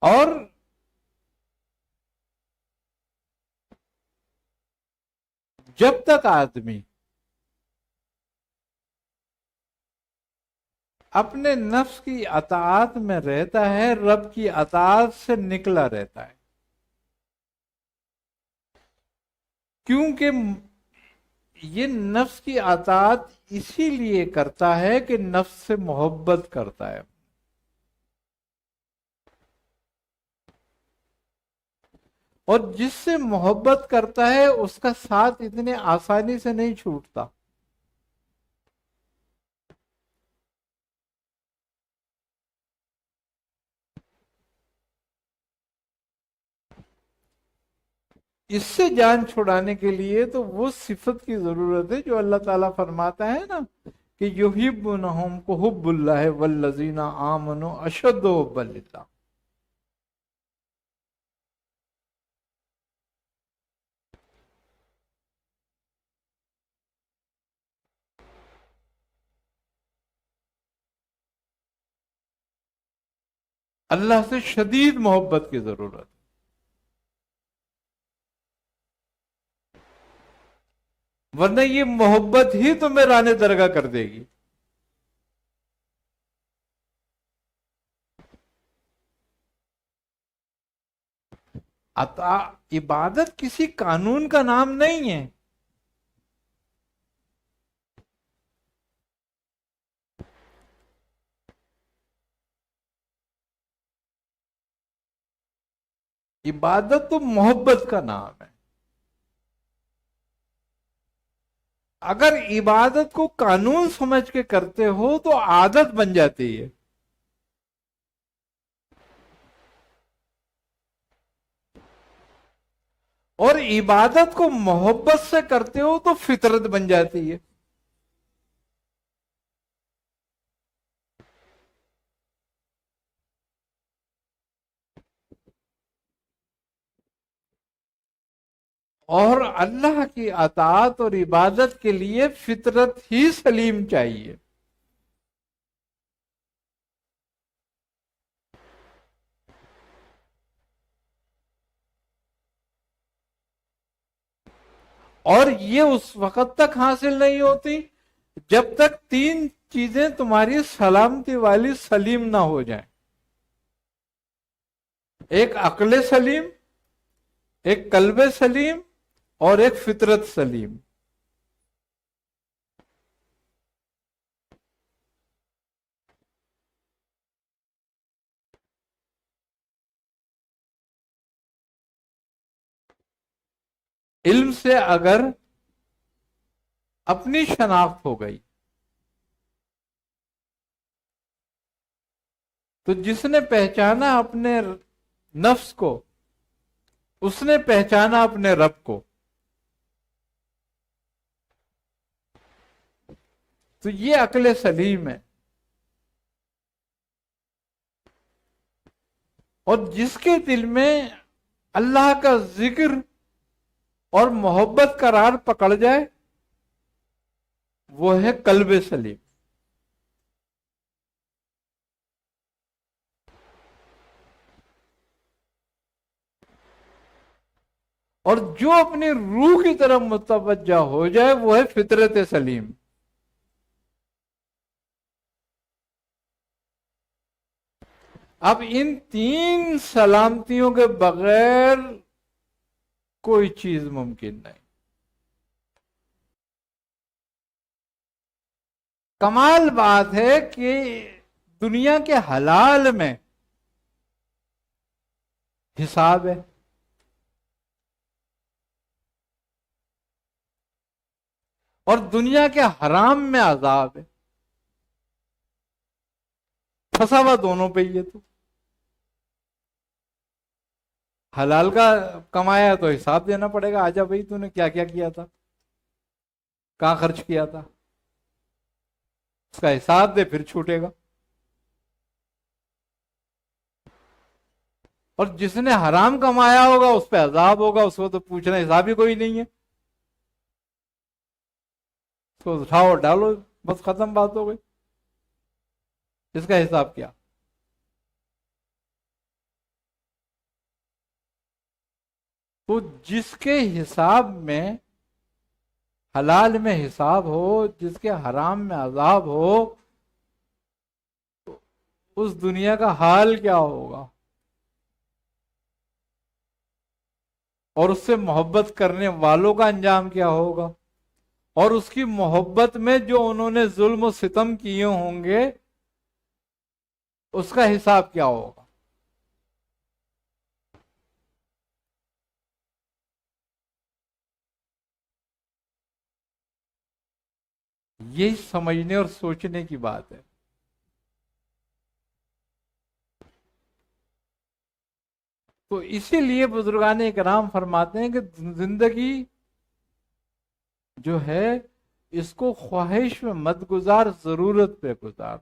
اور جب تک آدمی اپنے نفس کی اطاعت میں رہتا ہے، رب کی اطاعت سے نکلا رہتا ہے، کیونکہ یہ نفس کی اطاعت اسی لیے کرتا ہے کہ نفس سے محبت کرتا ہے، اور جس سے محبت کرتا ہے اس کا ساتھ اتنے آسانی سے نہیں چھوٹتا۔ اس سے جان چھڑانے کے لیے تو وہ صفت کی ضرورت ہے جو اللہ تعالیٰ فرماتا ہے نا کہ یحبونہم کحب اللہ والذین آمنوا اشد حبا للہ۔ اللہ سے شدید محبت کی ضرورت ہے، ورنہ یہ محبت ہی تمہیں رانے درگاہ کر دے گی۔ عبادت کسی قانون کا نام نہیں ہے، عبادت تو محبت کا نام ہے۔ اگر عبادت کو قانون سمجھ کے کرتے ہو تو عادت بن جاتی ہے، اور عبادت کو محبت سے کرتے ہو تو فطرت بن جاتی ہے۔ اور اللہ کی اطاعت اور عبادت کے لیے فطرت ہی سلیم چاہیے۔ اور یہ اس وقت تک حاصل نہیں ہوتی جب تک تین چیزیں تمہاری سلامتی والی سلیم نہ ہو جائیں: ایک عقل سلیم، ایک قلب سلیم، اور ایک فطرت سلیم۔ علم سے اگر اپنی شناخت ہو گئی تو جس نے پہچانا اپنے نفس کو اس نے پہچانا اپنے رب کو۔ تو یہ عقل سلیم ہے، اور جس کے دل میں اللہ کا ذکر اور محبت کا راز پکڑ جائے وہ ہے قلب سلیم۔ اور جو اپنی روح کی طرف متوجہ ہو جائے وہ ہے فطرت سلیم۔ اب ان تین سلامتیوں کے بغیر کوئی چیز ممکن نہیں۔ کمال بات ہے کہ دنیا کے حلال میں حساب ہے، اور دنیا کے حرام میں عذاب ہے، پھنسا ہوا دونوں پہ ہی ہے۔ تو حلال کا کمایا تو حساب دینا پڑے گا، آجا بھائی تو نے کیا کیا کیا تھا، کہاں خرچ کیا تھا، اس کا حساب دے پھر چھوٹے گا۔ اور جس نے حرام کمایا ہوگا اس پہ عذاب ہوگا، اس کو تو پوچھنا حساب ہی کوئی نہیں ہے، اس کو اٹھاؤ ڈالو، بس ختم بات ہو گئی، اس کا حساب کیا۔ تو جس کے حساب میں حلال میں حساب ہو، جس کے حرام میں عذاب ہو، اس دنیا کا حال کیا ہوگا؟ اور اس سے محبت کرنے والوں کا انجام کیا ہوگا؟ اور اس کی محبت میں جو انہوں نے ظلم و ستم کیے ہوں گے، اس کا حساب کیا ہوگا؟ یہی سمجھنے اور سوچنے کی بات ہے۔ تو اسی لیے بزرگان کرام فرماتے ہیں کہ زندگی جو ہے اس کو خواہش میں مت گزار، ضرورت پہ گزار۔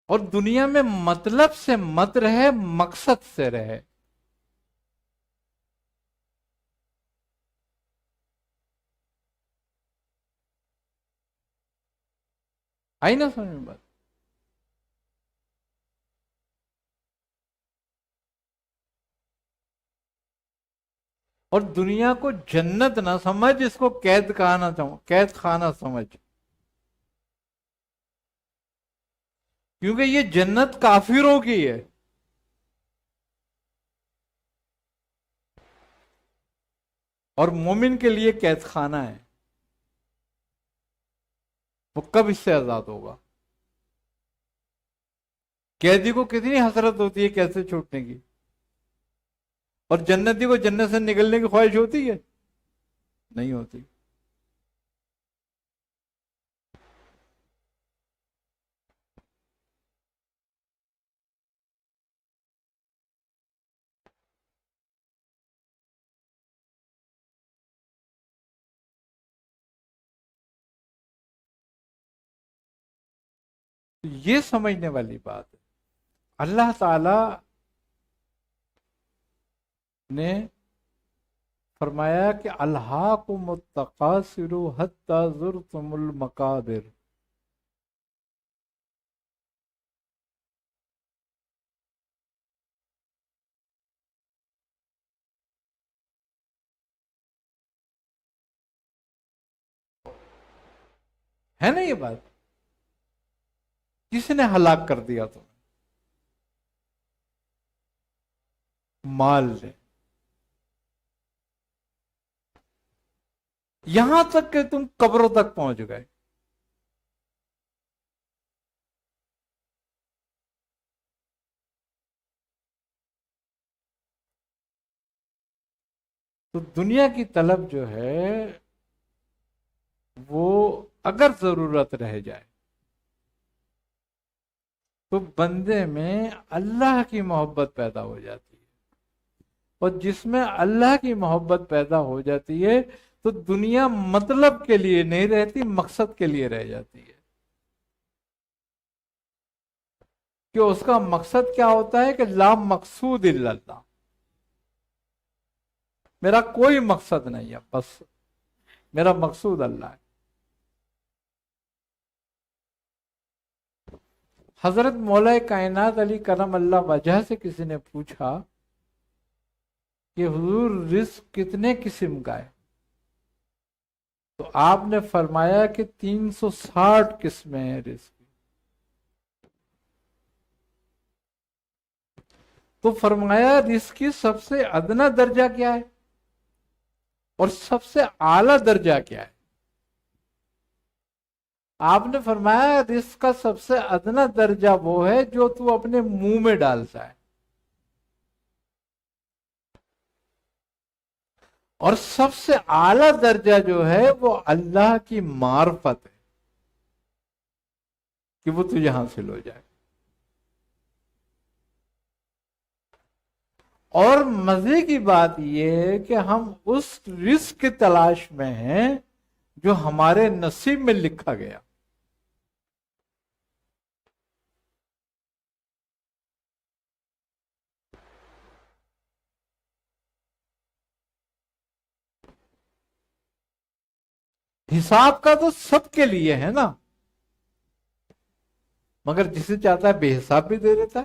اور دنیا میں مطلب سے مت رہے، مقصد سے رہے۔ آئی نا سمجھ میں بات؟ اور دنیا کو جنت نہ سمجھ، اس کو قید خانہ سمجھ، کیونکہ یہ جنت کافروں کی ہے، اور مومن کے لیے قید خانہ ہے۔ وہ کب اس سے آزاد ہوگا؟ قیدی کو کتنی حسرت ہوتی ہے کیسے چھوٹنے کی، اور جنتی کو جنت سے نکلنے کی خواہش ہوتی ہے؟ نہیں ہوتی۔ یہ سمجھنے والی بات ہے۔ اللہ تعالی نے فرمایا کہ الہاکم التکاثر حتی زرتم المقابر۔ ہے نا یہ بات؟ کس نے ہلاک کر دیا تمہیں؟ مال نے۔ یہاں تک کہ تم قبروں تک پہنچ گئے۔ تو دنیا کی طلب جو ہے وہ اگر ضرورت رہ جائے تو بندے میں اللہ کی محبت پیدا ہو جاتی ہے، اور جس میں اللہ کی محبت پیدا ہو جاتی ہے تو دنیا مطلب کے لیے نہیں رہتی، مقصد کے لیے رہ جاتی ہے۔ کہ اس کا مقصد کیا ہوتا ہے کہ لا مقصود الا اللہ، میرا کوئی مقصد نہیں ہے، بس میرا مقصود اللہ ہے۔ حضرت مولا کائنات علی کرم اللہ وجہ سے کسی نے پوچھا کہ حضور رزق کتنے قسم کا ہے؟ تو آپ نے فرمایا کہ 360 قسمیں ہیں رزق۔ تو فرمایا رزق کی سب سے ادنا درجہ کیا ہے اور سب سے اعلیٰ درجہ کیا ہے؟ آپ نے فرمایا رزق کا سب سے ادنا درجہ وہ ہے جو تو اپنے منہ میں ڈالتا ہے، اور سب سے اعلیٰ درجہ جو ہے وہ اللہ کی معرفت ہے کہ وہ تجھے حاصل ہو جائے۔ اور مزے کی بات یہ ہے کہ ہم اس رزق کی تلاش میں ہیں جو ہمارے نصیب میں لکھا گیا۔ حساب کا تو سب کے لیے ہے نا، مگر جسے چاہتا ہے بے حساب بھی دے دیتا ہے.